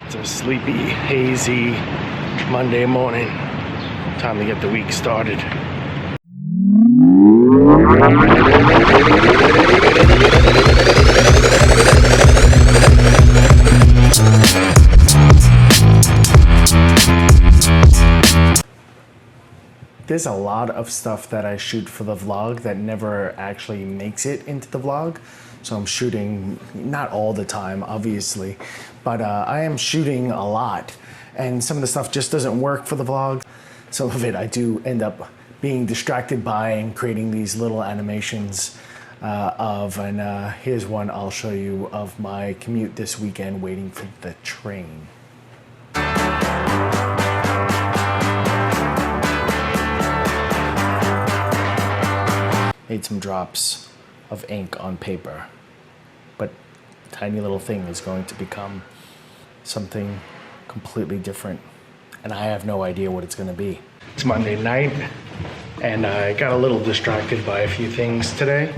It's a sleepy, hazy Monday morning. Time to get the week started. There's a lot of stuff that I shoot for the vlog that never actually makes it into the vlog. So I'm shooting, not all the time, obviously, but I am shooting a lot. And some of the stuff just doesn't work for the vlog. Some of it I do end up being distracted by and creating these little animations of. And here's one I'll show you of my commute this weekend waiting for the train. Made some drops of ink on paper, but a tiny little thing is going to become something completely different, and I have no idea what it's going to be. It's Monday night, and I got a little distracted by a few things today,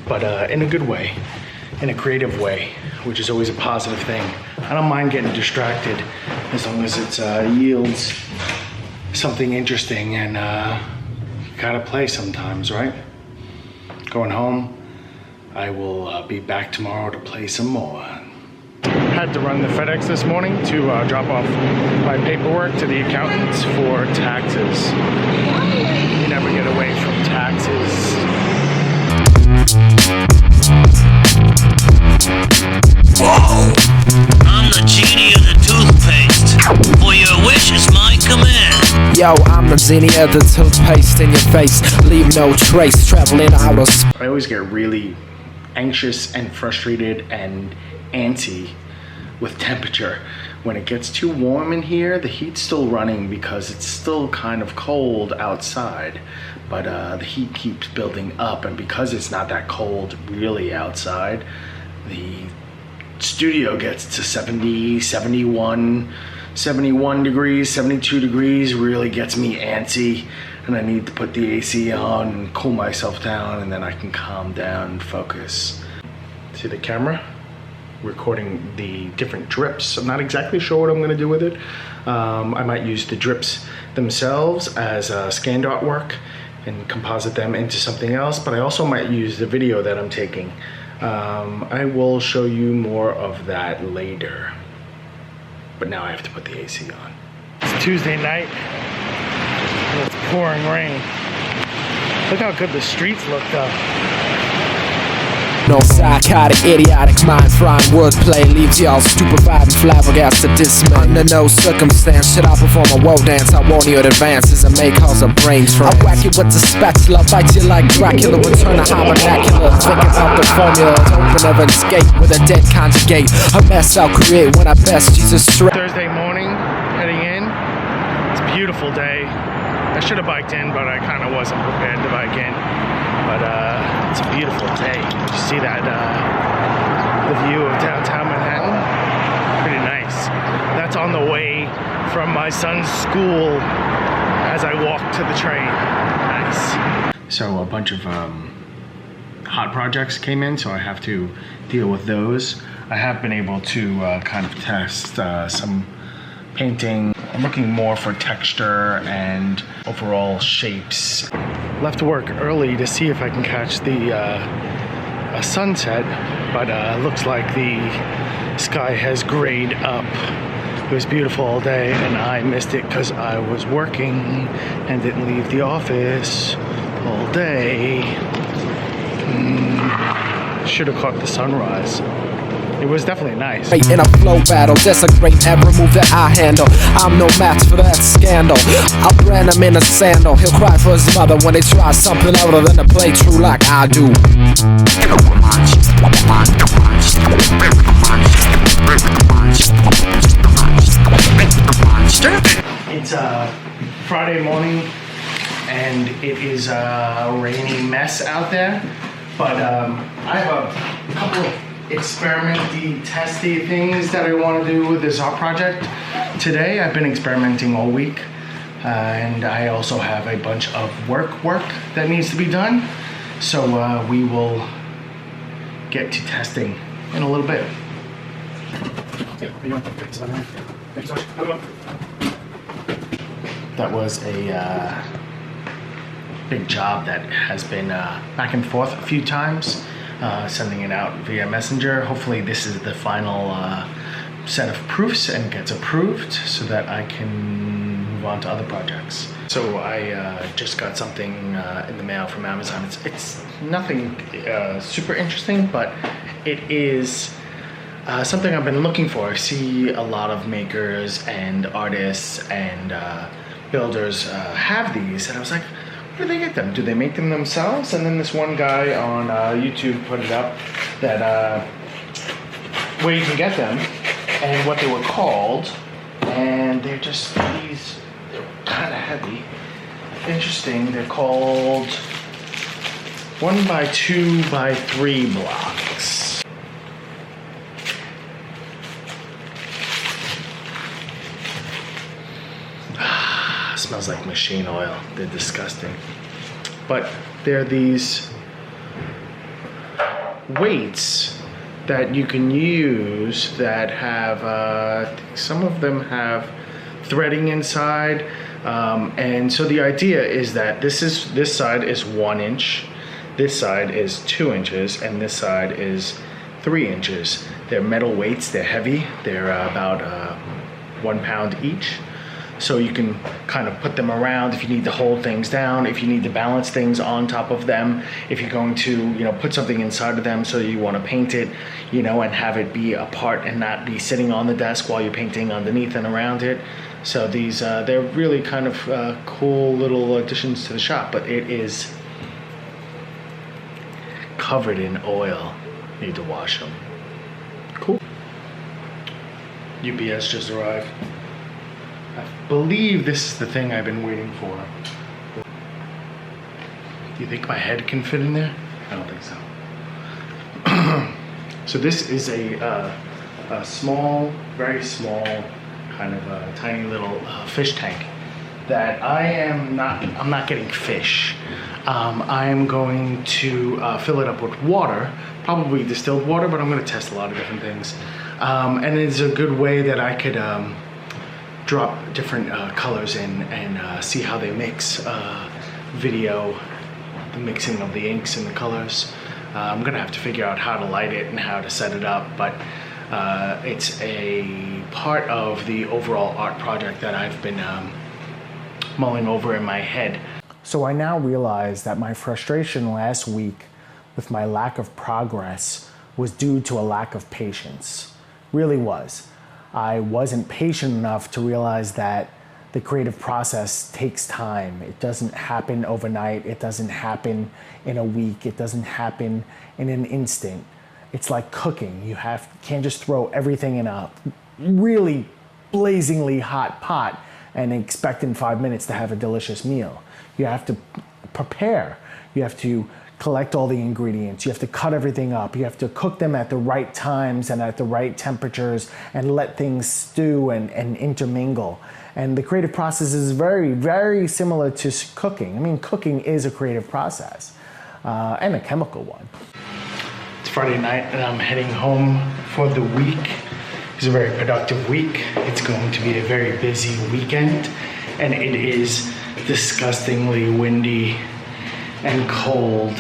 but in a good way, in a creative way, which is always a positive thing. I don't mind getting distracted as long as it yields something interesting, and you gotta play sometimes, right? Going home, I will be back tomorrow to play some more. Had to run the FedEx this morning to drop off my paperwork to the accountants for taxes. You never get away from taxes. Whoa! I'm the genie of the toothpaste. For your wish is my command. Yo, I'm the genie of the toothpaste in your face. Leave no trace, traveling out of space. I always get really anxious and frustrated and antsy with temperature. When it gets too warm in here, the heat's still running because it's still kind of cold outside, but the heat keeps building up, and because it's not that cold really outside, the studio gets to 70, 71 degrees, 72 degrees, really gets me antsy, and I need to put the AC on and cool myself down, and then I can calm down and focus. See the camera? Recording the different drips. I'm not exactly sure what I'm going to do with it. I might use the drips themselves as scanned artwork and composite them into something else, but I also might use the video that I'm taking. I will show you more of that later, but now I have to put the AC on. It's Tuesday night and it's pouring rain. Look how good the streets look though. No psychotic, idiotic, mind-frying wordplay leaves y'all stupefied and flabbergasted dismay. Under no circumstance should I perform a woe dance. I warn you in advances and may cause a brain strain. I whack you with the spatula, bite you like Dracula, return to high vernacular. Think about the formula, open of an escape with a dead conjugate. A mess I'll create when I best Jesus straight. Thursday morning, heading in. It's a beautiful day. I should have biked in, but I kind of wasn't prepared to bike in. But it's a beautiful day. You see that, the view of downtown Manhattan? Pretty nice. That's on the way from my son's school as I walk to the train. Nice. So a bunch of hot projects came in, so I have to deal with those. I have been able to kind of test some painting. I'm looking more for texture and overall shapes. Left work early to see if I can catch the a sunset, but looks like the sky has grayed up. It was beautiful all day and I missed it because I was working and didn't leave the office all day. Should have caught the sunrise. It was definitely nice. In a flow battle, desecrate every move that I handle. I'm no match for that scandal. I'll brand him in a sandal. He'll cry for his mother when they try something other than to play true like I do. It's Friday morning and it is a rainy mess out there, but I have a couple of experimenty, testy things that I want to do with this art project. Today I've been experimenting all week, and I also have a bunch of work that needs to be done, so we will get to testing in a little bit. That was a big job that has been back and forth a few times, sending it out via Messenger. Hopefully this is the final set of proofs and gets approved so that I can move on to other projects. So I just got something in the mail from Amazon. It's nothing super interesting, but it is something I've been looking for. I see a lot of makers and artists and builders have these, and I was like, where do they get them? Do they make them themselves? And then this one guy on YouTube put it up that where you can get them and what they were called, and they're just these. They're kind of heavy. Interesting. They're called 1x2x3 blocks. Smells like machine oil. They're disgusting. But they're these weights that you can use that have, some of them have threading inside. And so the idea is that this side is 1 inch, this side is 2 inches, and this side is 3 inches. They're metal weights, they're heavy, they're about 1 pound each. So you can kind of put them around if you need to hold things down, if you need to balance things on top of them, if you're going to, put something inside of them so you want to paint it, and have it be apart and not be sitting on the desk while you're painting underneath and around it. So these, they're really kind of cool little additions to the shop, but it is covered in oil. Need to wash them. Cool. UPS just arrived. I believe this is the thing I've been waiting for. Do you think my head can fit in there? I don't think so. So this is a small, very small, kind of a tiny little fish tank that I'm not getting fish. I'm going to fill it up with water, probably distilled water, but I'm going to test a lot of different things. And it's a good way that I could drop different colors in and see how they mix, video the mixing of the inks and the colors. I'm gonna have to figure out how to light it and how to set it up, but it's a part of the overall art project that I've been mulling over in my head. So I now realize that my frustration last week with my lack of progress was due to a lack of patience. Really was. I wasn't patient enough to realize that the creative process takes time. It doesn't happen overnight. It doesn't happen in a week. It doesn't happen in an instant. It's like cooking. You can't just throw everything in a really blazingly hot pot and expect in 5 minutes to have a delicious meal. You have to prepare. You have to collect all the ingredients. You have to cut everything up. You have to cook them at the right times and at the right temperatures and let things stew and intermingle. And the creative process is very, very similar to cooking. I mean, cooking is a creative process and a chemical one. It's Friday night and I'm heading home for the week. It's a very productive week. It's going to be a very busy weekend, and it is disgustingly windy and cold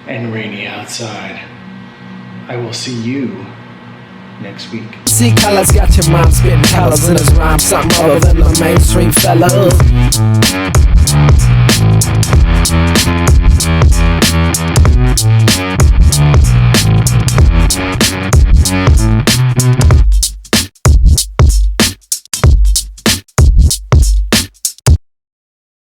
and rainy outside. I will see you next week. See, Cullahs got your mom spitting colors in his rhyme, something other than the mainstream fella.